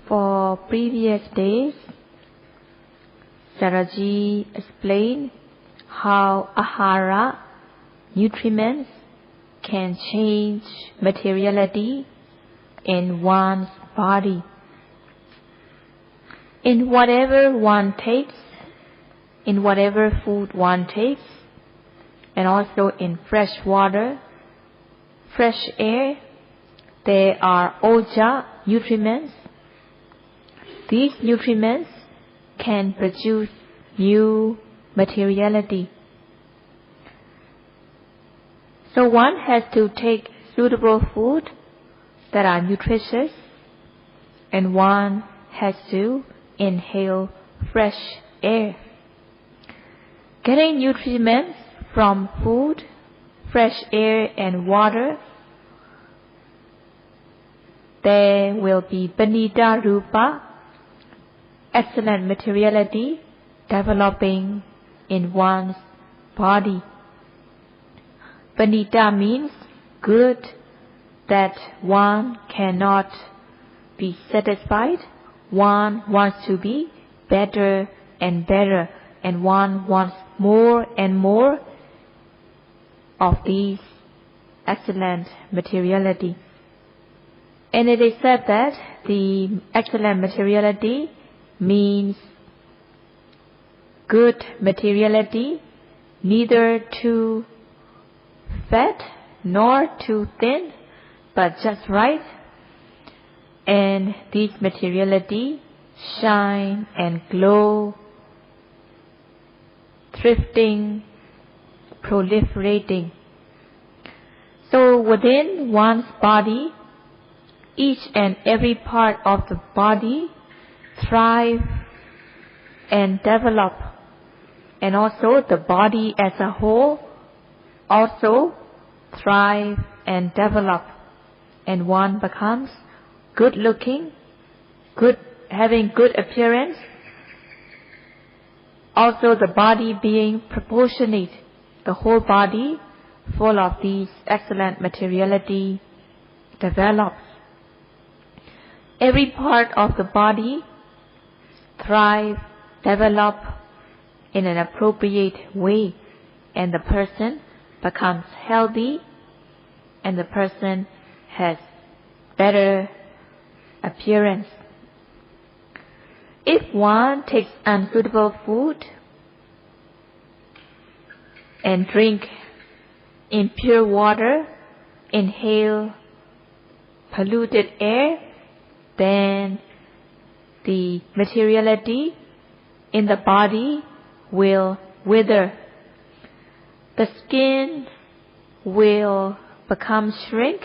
For previous days, Saraji explained how ahara, nutriments, can change materiality in one's body. In whatever one takes, in whatever food one takes, and also in fresh water, fresh air, there are oja, nutriments. These nutriments can produce new materiality. So one has to take suitable food that are nutritious, and one has to inhale fresh air. Getting nutrients from food, fresh air and water, there will be Paṇḍitā Rupa, excellent materiality developing in one's body. Paṇḍitā means good, that one cannot be satisfied. One wants to be better and better, and one wants more and more of these excellent materiality. And it is said that the excellent materiality means good materiality, neither too fat nor too thin, but just right. And this materiality shine and glow, thrifting, proliferating. So within one's body, each and every part of the body thrive and develop, and also the body as a whole also thrive and develop, and one becomes good looking, having good appearance. Also the body being proportionate, the whole body full of these excellent materiality develops. Every part of the body thrive, develop in an appropriate way, and the person becomes healthy, and the person has better appearance. If one takes unsuitable food and drink impure water, inhale polluted air, then the materiality in the body will wither. The skin will become shrink,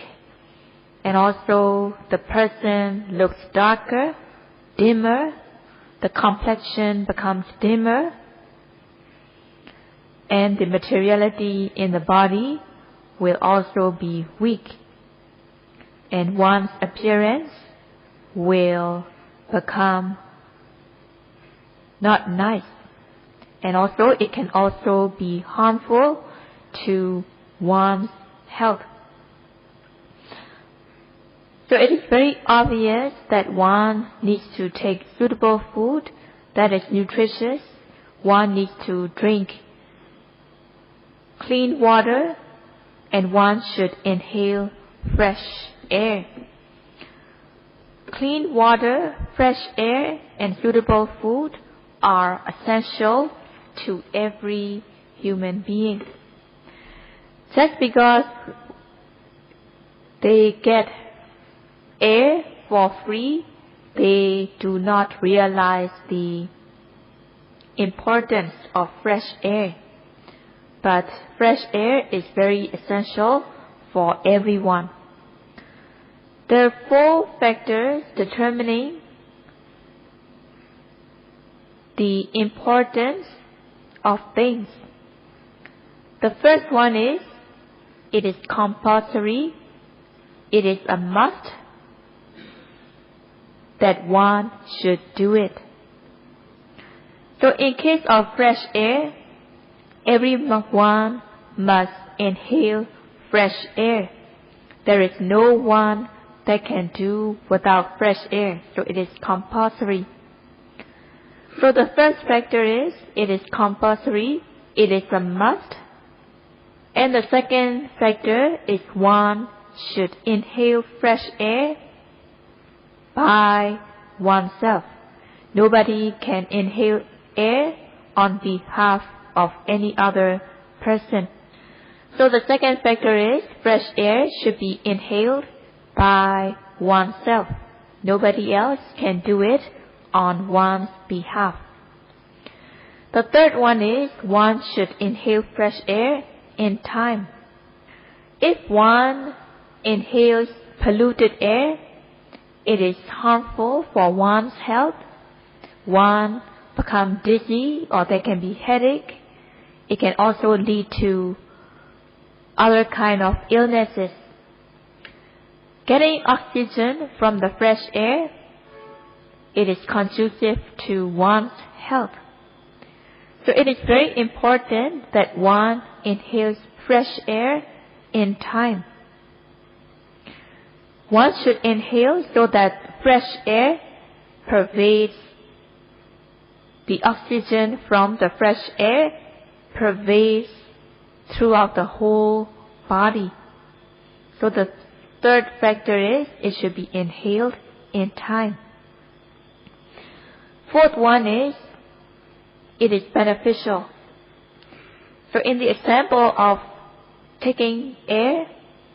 and also the person looks darker, dimmer, the complexion becomes dimmer, and the materiality in the body will also be weak, and one's appearance will become not nice, and also it can also be harmful to one's health. So it is very obvious that one needs to take suitable food that is nutritious. One needs to drink clean water, and one should inhale fresh air. Clean water, fresh air, and suitable food are essential to every human being. Just because they get air for free, they do not realize the importance of fresh air. But fresh air is very essential for everyone. There are 4 factors determining the importance of things. The first one is, it is compulsory, it is a must that one should do it. So in case of fresh air, everyone must inhale fresh air. There is no one they can do without fresh air, so it is compulsory. So the first factor is, it is compulsory, it is a must. And the second factor is one should inhale fresh air by oneself. Nobody can inhale air on behalf of any other person. So the second factor is, fresh air should be inhaled by oneself. Nobody else can do it on one's behalf. The third one is, one should inhale fresh air in time. If one inhales polluted air, it is harmful for one's health. One becomes dizzy, or there can be headache. It can also lead to other kind of illnesses. Getting oxygen from the fresh air, it is conducive to one's health. So it is very important that one inhales fresh air in time. One should inhale so that fresh air pervades, the oxygen from the fresh air pervades throughout the whole body. So the third factor is, it should be inhaled in time. Fourth one is, it is beneficial. So in the example of taking air,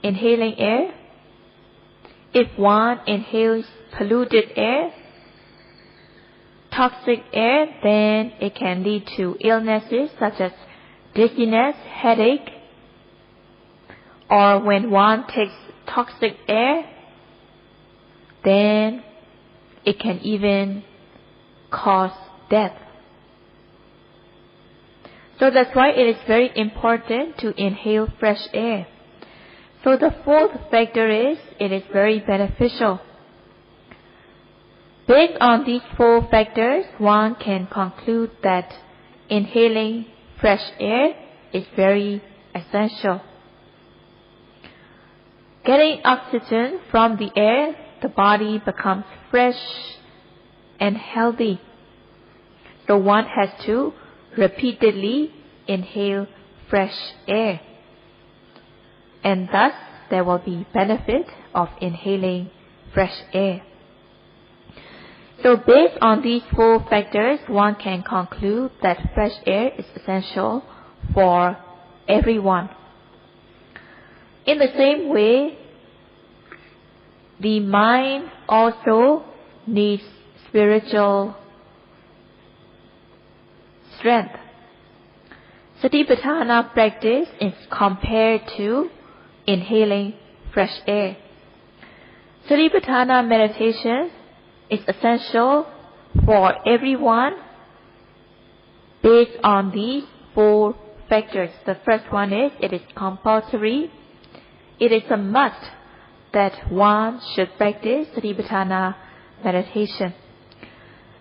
inhaling air, if one inhales polluted air, toxic air, then it can lead to illnesses such as dizziness, headache. Or when one takes toxic air, then it can even cause death. So that's why it is very important to inhale fresh air. So the fourth factor is, it is very beneficial. Based on these four factors, one can conclude that inhaling fresh air is very essential. Getting oxygen from the air, the body becomes fresh and healthy. So one has to repeatedly inhale fresh air. And thus, there will be benefit of inhaling fresh air. So based on these four factors, one can conclude that fresh air is essential for everyone. In the same way, the mind also needs spiritual strength. Satipatthana practice is compared to inhaling fresh air. Satipatthana meditation is essential for everyone based on these four factors. The first one is, it is compulsory. It is a must that one should practice Satipatthana meditation.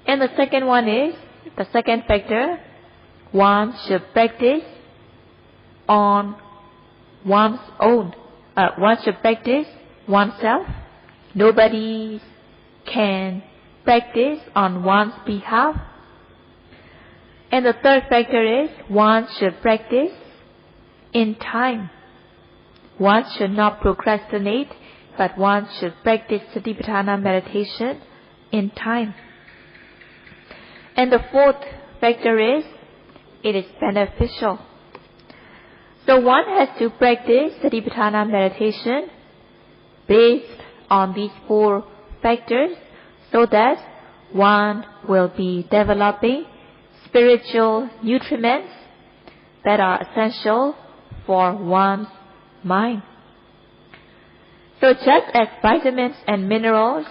And the second one is, the second factor, one should practice on one's own. One should practice oneself. Nobody can practice on one's behalf. And the third factor is, one should practice in time. One should not procrastinate, but one should practice Satipatthana meditation in time. And the fourth factor is, it is beneficial. So one has to practice Satipatthana meditation based on these four factors so that one will be developing spiritual nutriments that are essential for one's mind. So just as vitamins and minerals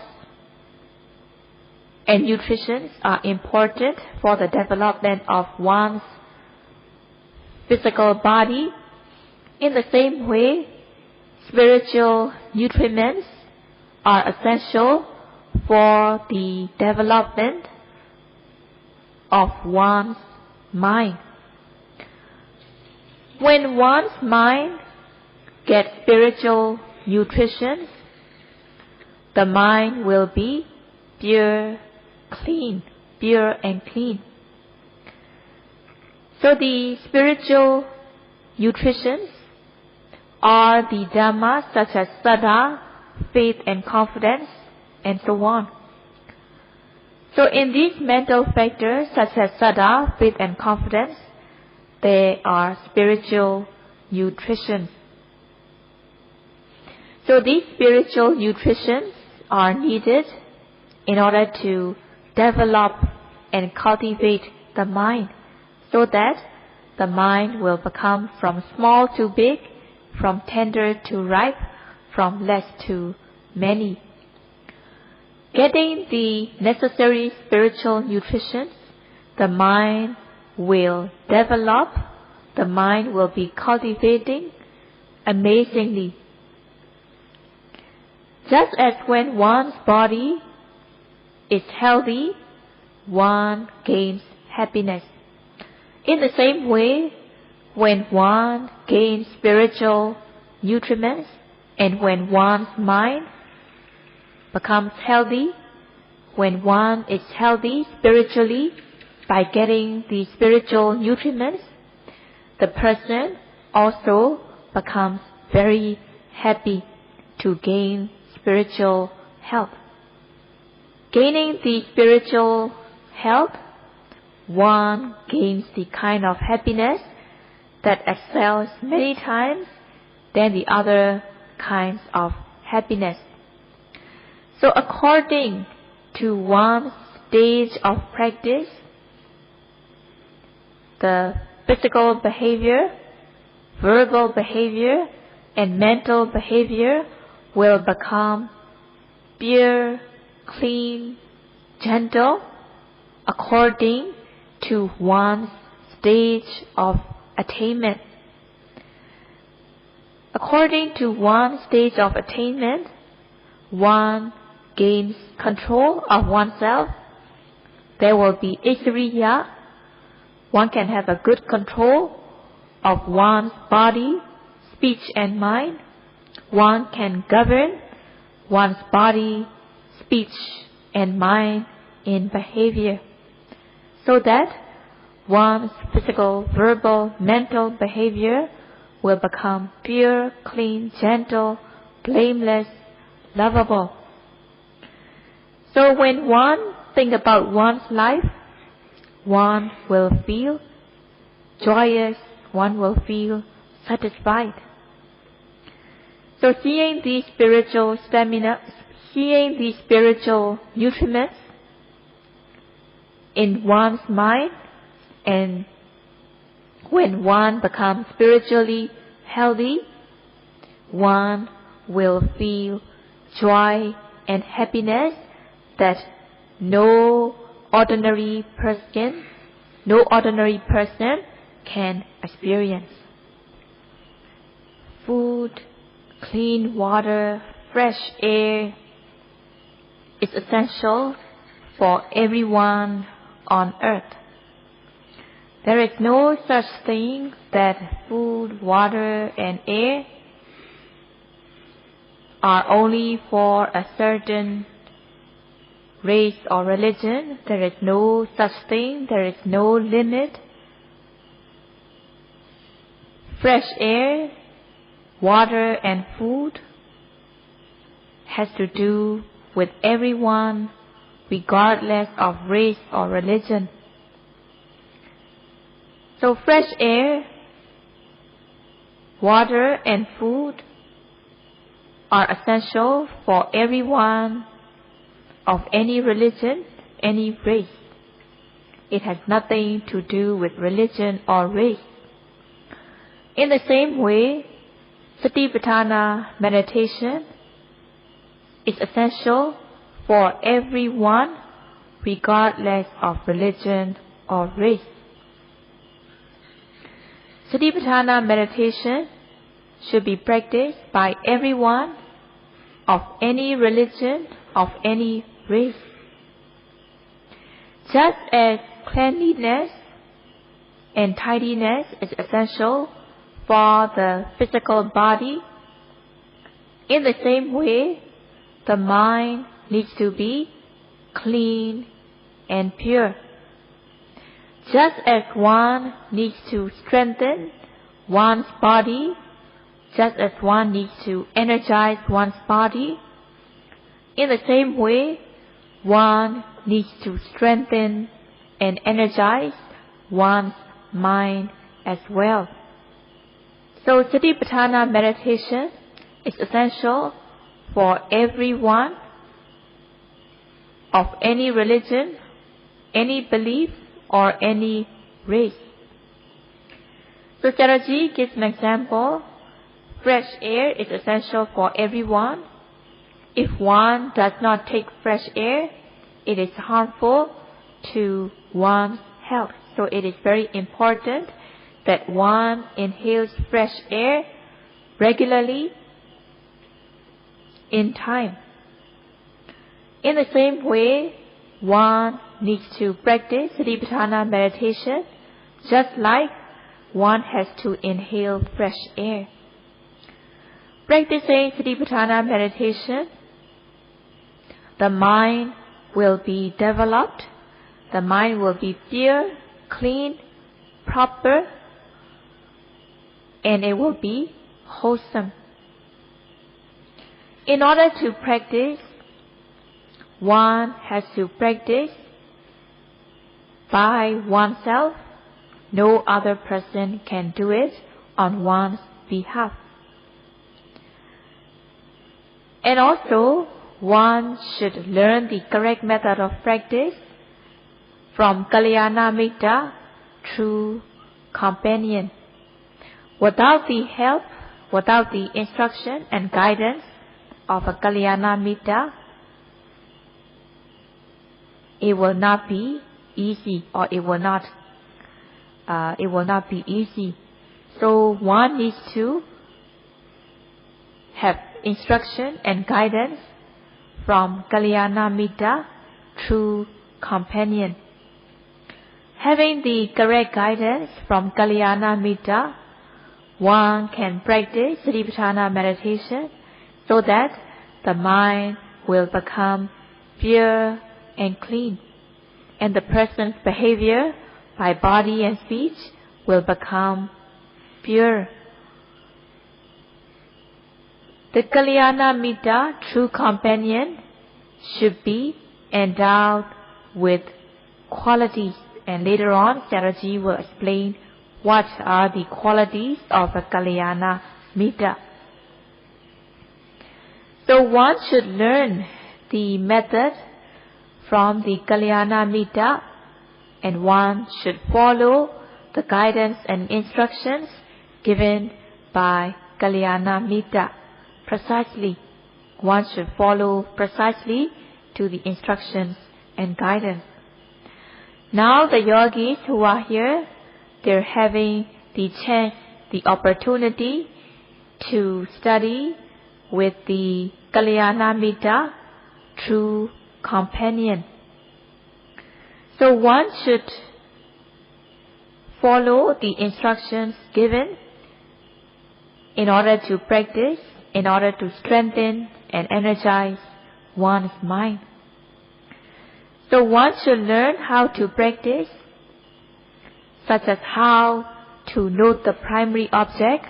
and nutrition are important for the development of one's physical body, in the same way, spiritual nutriments are essential for the development of one's mind. When one's mind gets spiritual nutrition, the mind will be pure, clean, pure and clean. So the spiritual nutritions are the Dhammas such as Saddha, faith and confidence, and so on. So in these mental factors such as Saddha, faith and confidence, they are spiritual nutrition. So these spiritual nutritions are needed in order to develop and cultivate the mind, so that the mind will become from small to big, from tender to ripe, from less to many. Getting the necessary spiritual nutrition, the mind will develop, the mind will be cultivating amazingly. Just as when one's body is healthy, one gains happiness. In the same way, when one gains spiritual nutriments and when one's mind becomes healthy, when one is healthy spiritually by getting the spiritual nutriments, the person also becomes very happy to gain spiritual health. Gaining the spiritual health, one gains the kind of happiness that excels many times than the other kinds of happiness. So according to one's stage of practice, the physical behavior, verbal behavior, and mental behavior will become pure, clean, gentle, according to one's stage of attainment. According to one's stage of attainment, one gains control of oneself. There will be Isriya. One can have a good control of one's body, speech and mind. One can govern one's body, speech and mind in behavior, so that one's physical, verbal, mental behavior will become pure, clean, gentle, blameless, lovable. So when one thinks about one's life, one will feel joyous, one will feel satisfied. So seeing the spiritual stamina, seeing the spiritual nutriments in one's mind, and when one becomes spiritually healthy, one will feel joy and happiness that no ordinary person can experience. Food, clean water, fresh air is essential for everyone on earth. There is no such thing that food, water, and air are only for a certain race or religion. There is no such thing. There is no limit. Fresh air, water, and food has to do with everyone, regardless of race or religion. So fresh air, water, and food are essential for everyone of any religion, any race. It has nothing to do with religion or race. In the same way, Satipatthana meditation is essential for everyone, regardless of religion or race. Satipatthana meditation should be practiced by everyone of any religion, of any race. Just as cleanliness and tidiness is essential for the physical body, in the same way, the mind needs to be clean and pure. Just as one needs to strengthen one's body, just as one needs to energize one's body, in the same way, one needs to strengthen and energize one's mind as well. So Satipatthana meditation is essential for everyone of any religion, any belief, or any race. So Sayadaw gives an example. Fresh air is essential for everyone. If one does not take fresh air, it is harmful to one's health. So it is very important that one inhales fresh air regularly in time. In the same way, one needs to practice Satipatthana meditation just like one has to inhale fresh air. Practicing Satipatthana meditation, the mind will be developed, the mind will be pure, clean, proper, and it will be wholesome. In order to practice, one has to practice by oneself. No other person can do it on one's behalf. And also, one should learn the correct method of practice from Kalyana Mitta, true companion. Without the help, without the instruction and guidance of a Kalyana Mitta, it will not be easy, or it will not be easy. So one needs to have instruction and guidance from Kalyana Mitta, true companion. Having the correct guidance from Kalyana Mitta, one can practice Satipatthana meditation so that the mind will become pure and clean, and the person's behavior by body and speech will become pure. The Kalyana Mitta, true companion, should be endowed with qualities, and later on Sayadaw will explain what are the qualities of a Kalyana Mitta. So one should learn the method from the Kalyana Mitta, and one should follow the guidance and instructions given by Kalyana Mitta precisely. One should follow precisely to the instructions and guidance. Now the yogis who are here, they're having the chance, the opportunity to study with the Kalyana Mitta, true companion. So one should follow the instructions given in order to practice, in order to strengthen and energize one's mind. So one should learn how to practice, such as how to note the primary object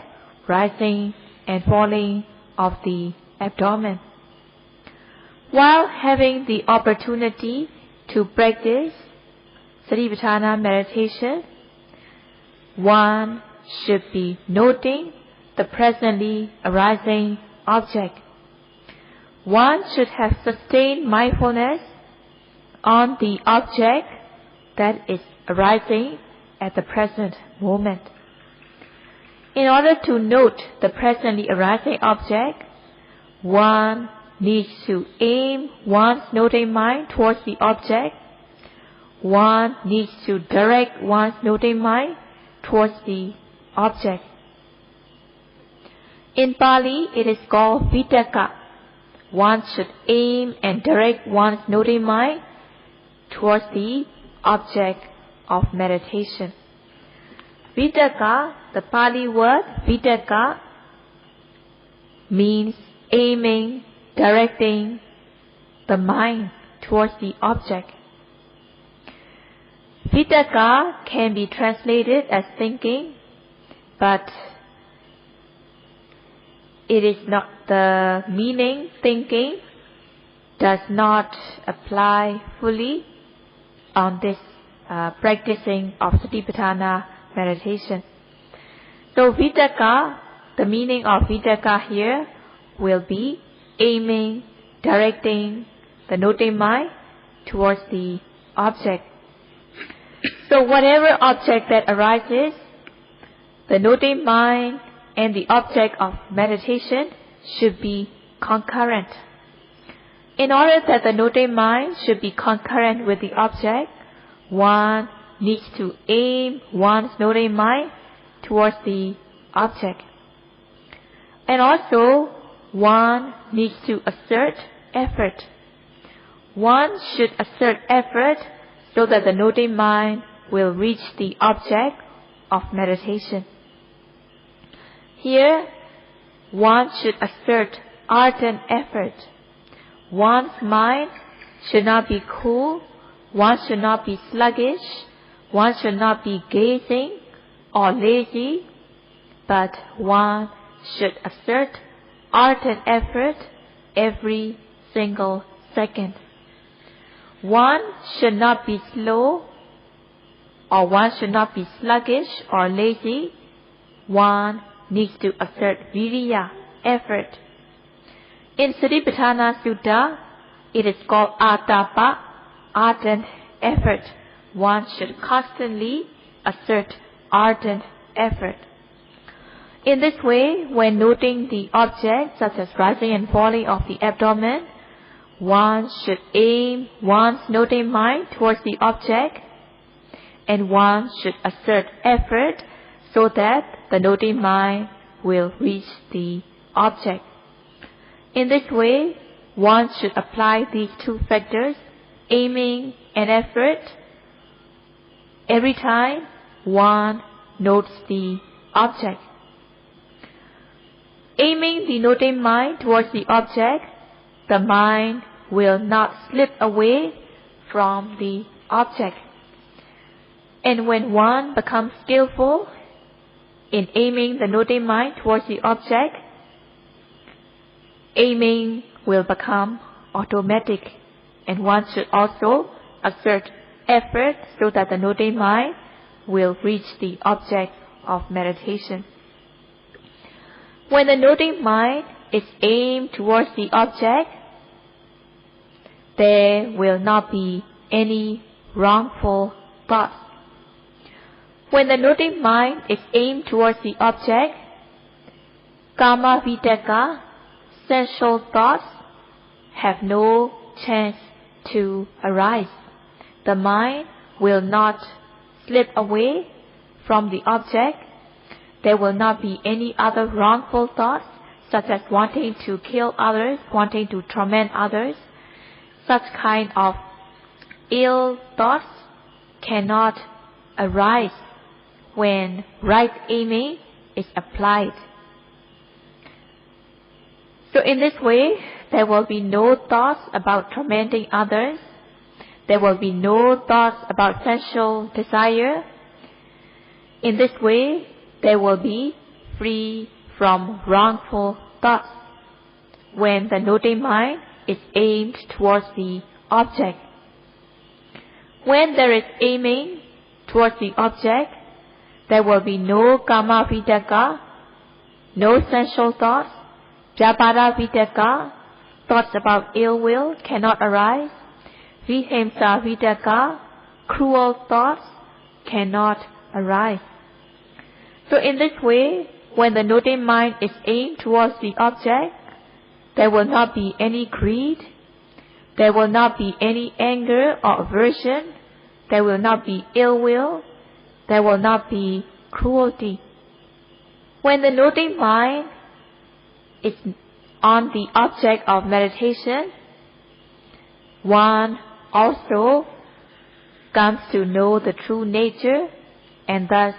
rising and falling of the abdomen. While having the opportunity to practice Satipatthana meditation, one should be noting the presently arising object. One should have sustained mindfulness on the object that is arising at the present moment. In order to note the presently arising object, one needs to aim one's noting mind towards the object. One needs to direct one's noting mind towards the object. In Pali, it is called vitakka. One should aim and direct one's noting mind towards the object of meditation. Vitakka, the Pali word vitakka, means aiming, directing the mind towards the object. Vitakka can be translated as thinking, but it is not the meaning. Thinking does not apply fully on this practicing of Satipatthana meditation. So vitakka, the meaning of vitakka here will be aiming, directing the noting mind towards the object. So whatever object that arises, the noting mind and the object of meditation should be concurrent. In order that the noting mind should be concurrent with the object, one needs to aim one's noting mind towards the object. And also, one needs to assert effort. One should assert effort so that the noting mind will reach the object of meditation. Here, one should assert ardent effort. One's mind should not be cool, one should not be sluggish, one should not be gazing or lazy, but one should assert ardent effort every single second. One should not be slow, or one should not be sluggish or lazy. One needs to assert viriya, effort. In Satipatthana Sutta, it is called atapa, ardent effort. One should constantly assert ardent effort. In this way, when noting the object, such as rising and falling of the abdomen, one should aim one's noting mind towards the object, and one should assert effort so that the noting mind will reach the object. In this way, one should apply these two factors, aiming and effort, every time one notes the object. Aiming the noting mind towards the object, the mind will not slip away from the object. And when one becomes skillful in aiming the noting mind towards the object, aiming will become automatic, and one should also exert effort so that the noting mind will reach the object of meditation. When the noting mind is aimed towards the object, there will not be any wrongful thoughts. When the noting mind is aimed towards the object, kama vitakka, sensual thoughts, have no chance to arise. The mind will not slip away from the object. There will not be any other wrongful thoughts, such as wanting to kill others, wanting to torment others. Such kind of ill thoughts cannot arise when right aiming is applied. So in this way, there will be no thoughts about tormenting others. There will be no thoughts about sensual desire. In this way, there will be free from wrongful thoughts when the noting mind is aimed towards the object. When there is aiming towards the object, there will be no kama vitakka, no sensual thoughts. Vyapada vitakka, thoughts about ill will, cannot arise. Vihimsa vitakka, cruel thoughts, cannot arise. So in this way, when the noting mind is aimed towards the object, there will not be any greed, there will not be any anger or aversion, there will not be ill will, there will not be cruelty. When the noting mind is on the object of meditation, one also comes to know the true nature, and thus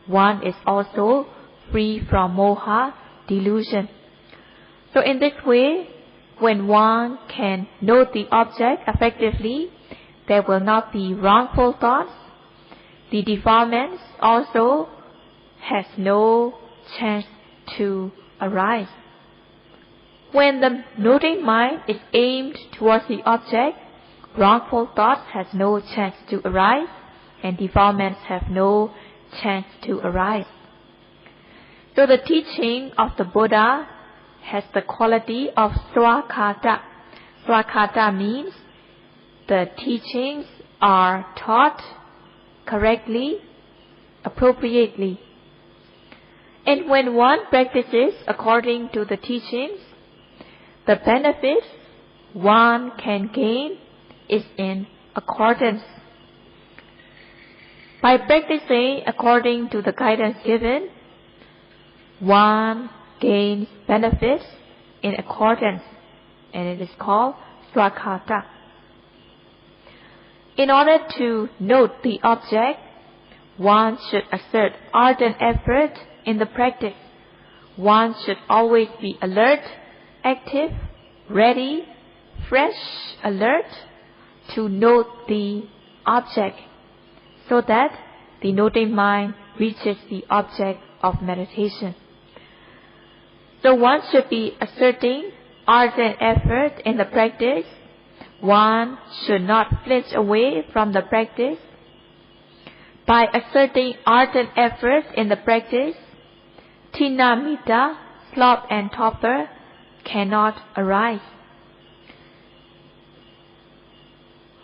one is also free from moha, delusion. So in this way, when one can note the object effectively, there will not be wrongful thoughts. The defilements also has no chance to arise. When the noting mind is aimed towards the object, wrongful thoughts has no chance to arise, and defilements have no chance to arise. So the teaching of the Buddha has the quality of swakhata. Swakhata means the teachings are taught correctly, appropriately. And when one practices according to the teachings, the benefits one can gain is in accordance. By practicing according to the guidance given, one gains benefits in accordance, and it is called swakhata. In order to note the object, one should exert ardent effort in the practice. One should always be alert, active, ready, fresh, alert to note the object, so that the noting mind reaches the object of meditation. So one should be exerting ardent effort in the practice. One should not flinch away from the practice. By exerting ardent effort in the practice, tinamita, sloth and torpor, cannot arise.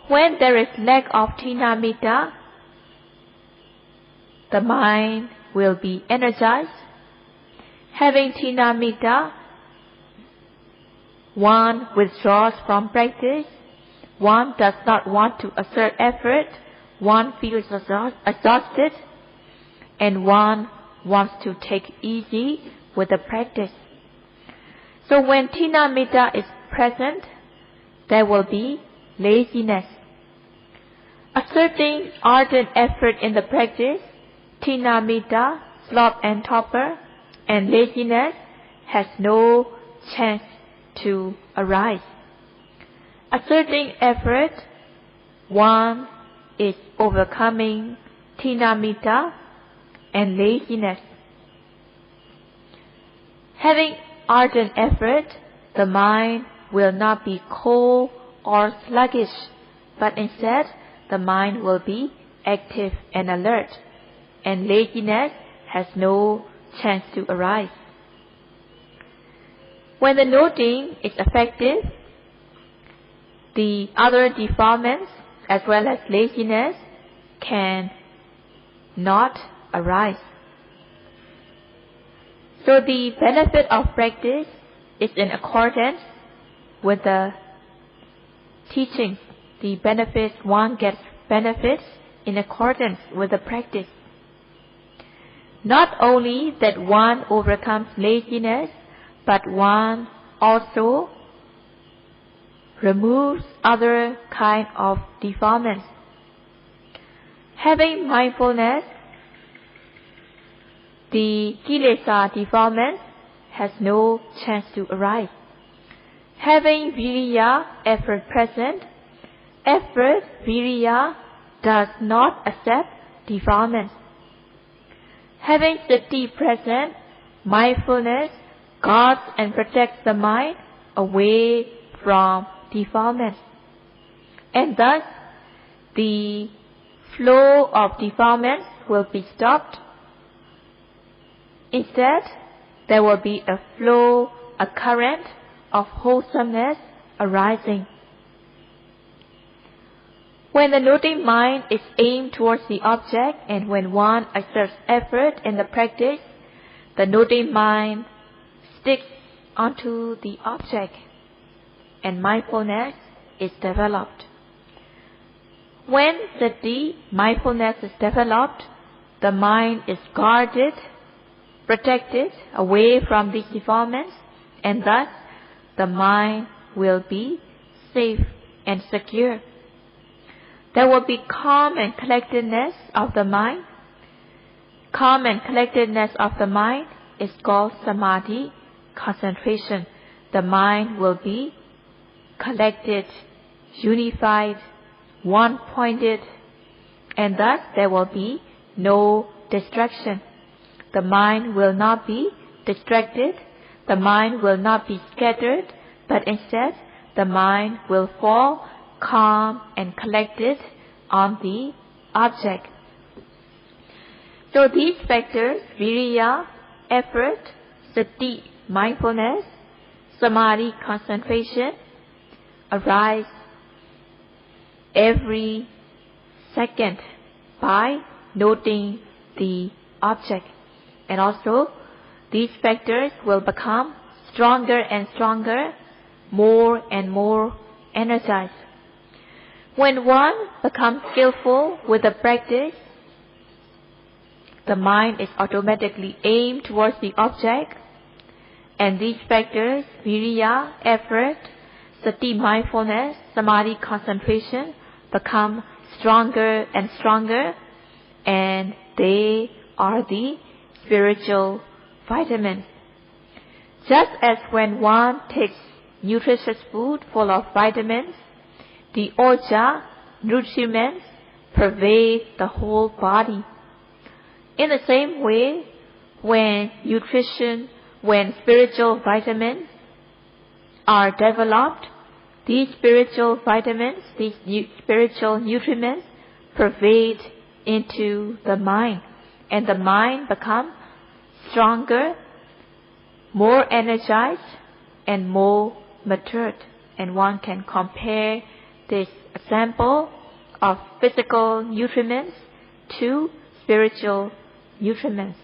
When there is lack of tinamita, the mind will be energized. Having tinamita, one withdraws from practice. One does not want to exert effort. One feels exhausted, and one wants to take easy with the practice. So when tinamita is present, there will be laziness. Exerting ardent effort in the practice, tinamita, sloth and torpor, and laziness has no chance to arise. Exerting effort, one is overcoming tinamita and laziness. Having ardent effort, the mind will not be cold or sluggish, but instead the mind will be active and alert, and laziness has no chance to arise. When the noting is effective, the other defilements as well as laziness can not arise. So the benefit of practice is in accordance with the teaching. The benefits, one gets benefits in accordance with the practice. Not only that one overcomes laziness, but one also removes other kind of defilements. Having mindfulness, the kilesa defilement has no chance to arise. Having viriya, effort present, effort, viriya, does not accept defilements. Having sati present, mindfulness guards and protects the mind away from defilements. And thus, the flow of defilements will be stopped. Instead, there will be a flow, a current of wholesomeness arising. When the noting mind is aimed towards the object, and when one exerts effort in the practice, the noting mind sticks onto the object, and mindfulness is developed. When sati, mindfulness, is developed, the mind is guarded, protected away from these defilements, and thus the mind will be safe and secure. There will be calm and collectedness of the mind. Calm and collectedness of the mind is called samadhi, concentration. The mind will be collected, unified, one-pointed, and thus there will be no distraction. The mind will not be distracted, the mind will not be scattered, but instead the mind will fall calm and collected on the object. So these factors, viriya, effort, sati, mindfulness, samadhi, concentration, arise every second by noting the object. And also, these factors will become stronger and stronger, more and more energized. When one becomes skillful with the practice, the mind is automatically aimed towards the object, and these factors, viriya, effort, sati, mindfulness, samadhi, concentration, become stronger and stronger, and they are the spiritual vitamins. Just as when one takes nutritious food full of vitamins, the oja, nutriment, pervade the whole body. In the same way, when spiritual vitamins are developed, these spiritual vitamins, these spiritual nutriments pervade into the mind, and the mind becomes stronger, more energized, and more matured. And one can compare this example of physical nutriments to spiritual nutriments.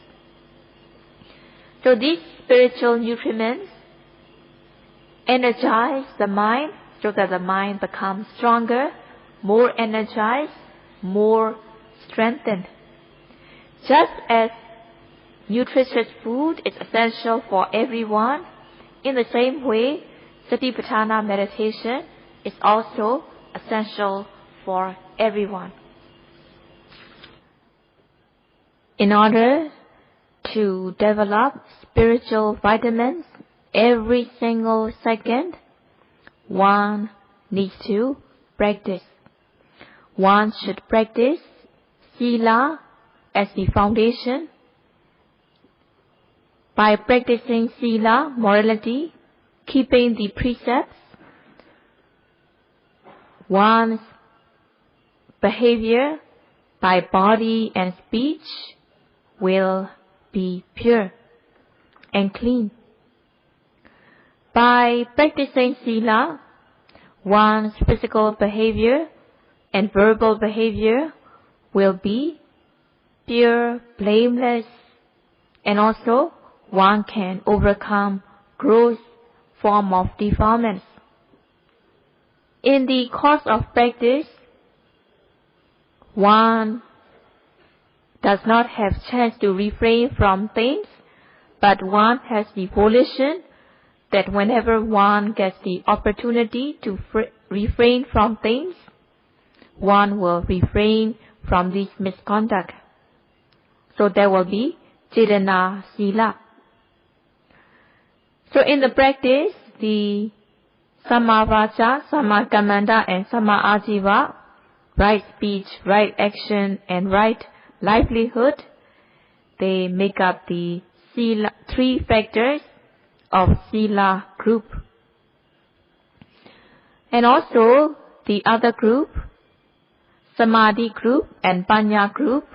So these spiritual nutriments energize the mind so that the mind becomes stronger, more energized, more strengthened. Just as nutritious food is essential for everyone, in the same way, Satipatthana meditation is also essential for everyone. In order to develop spiritual vitamins every single second, one needs to practice. One should practice sila as the foundation. By practicing sila, morality, keeping the precepts, one's behavior by body and speech will be pure and clean. By practicing sila, one's physical behavior and verbal behavior will be pure, blameless, and also one can overcome gross form of defilements. In the course of practice, one does not have chance to refrain from things, but one has the volition that whenever one gets the opportunity to refrain from things, one will refrain from this misconduct. So there will be Cetana Sila. So in the practice, the Samma Vaca, Samma Kammanta, and Samma Ajiva, right speech, right action, and right livelihood, they make up the Sila, 3 factors of Sila group. And also the other group, Samadhi group and Panya group,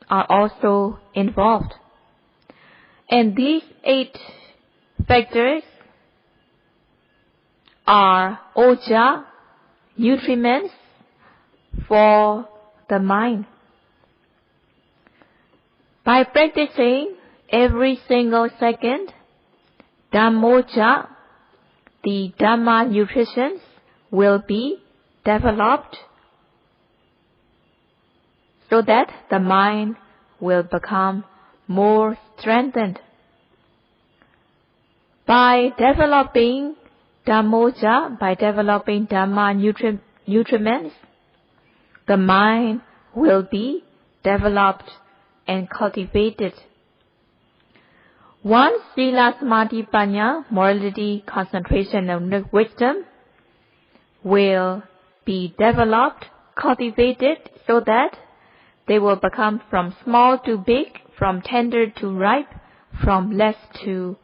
are also involved. And these 8 factors are oja, nutriments for the mind. By practicing every single second, Dhammoja, the Dhamma nutritions, will be developed so that the mind will become more strengthened. By developing Dhammoja, by developing Dhamma nutriments, the mind will be developed and cultivated. Once Sila, Samadhi, Panya, morality, concentration, and wisdom will be developed, cultivated, so that they will become from small to big, from tender to ripe, from less to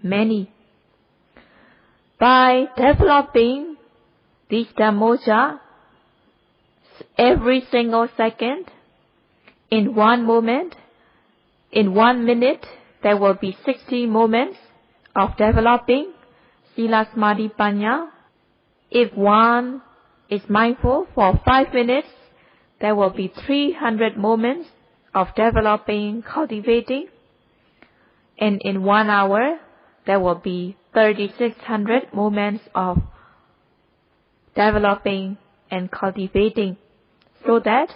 many. By developing these Dhammoja every single second, in one moment, in 1 minute, there will be 60 moments of developing Sila Samadhi Panya. If one is mindful for 5 minutes, there will be 300 moments of developing, cultivating. And in 1 hour, there will be 3,600 moments of developing and cultivating, so that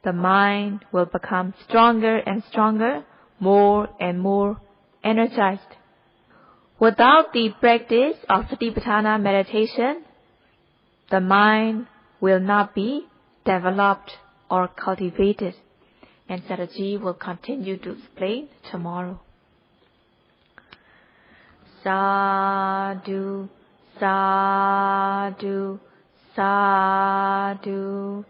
the mind will become stronger and stronger, more and more energized. Without the practice of Satipatthana meditation, the mind will not be developed or cultivated. And Sayadaw will continue to explain tomorrow. Sadhu, sadhu, sadhu.